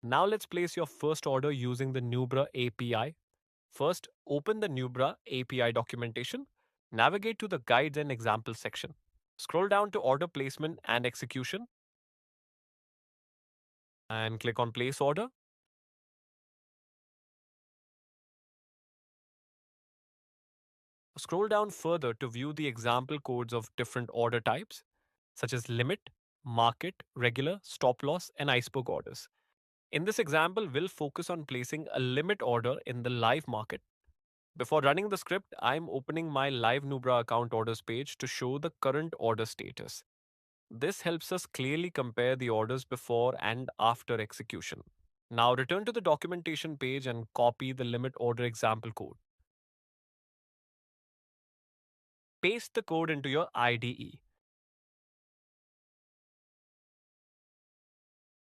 Now let's place your first order using the Nubra API. First, open the Nubra API documentation, navigate to the Guides and Examples section. Scroll down to Order Placement and Execution and click on Place Order. Scroll down further to view the example codes of different order types, such as limit, market, regular, stop loss, and iceberg orders. In this example, we'll focus on placing a limit order in the live market. Before running the script, I'm opening my live Nubra account orders page to show the current order status. This helps us clearly compare the orders before and after execution. Now return to the documentation page and copy the limit order example code. Paste the code into your IDE.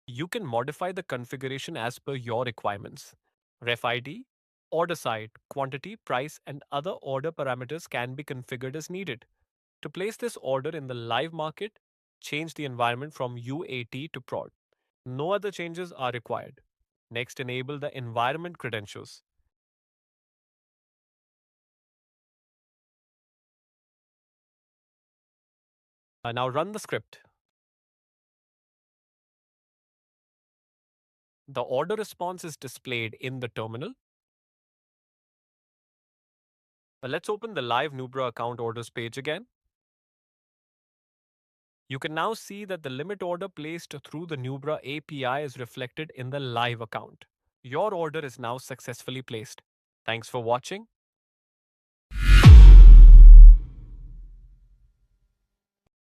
You can modify the configuration as per your requirements. Ref ID, order site, quantity, price, and other order parameters can be configured as needed. To place this order in the live market, change the environment from UAT to prod. No other changes are required. Next, enable the environment credentials. Now run the script. The order response is displayed in the terminal. Let's open the live Nubra account orders page again. You can now see that the limit order placed through the Nubra API is reflected in the live account. Your order is now successfully placed. Thanks for watching.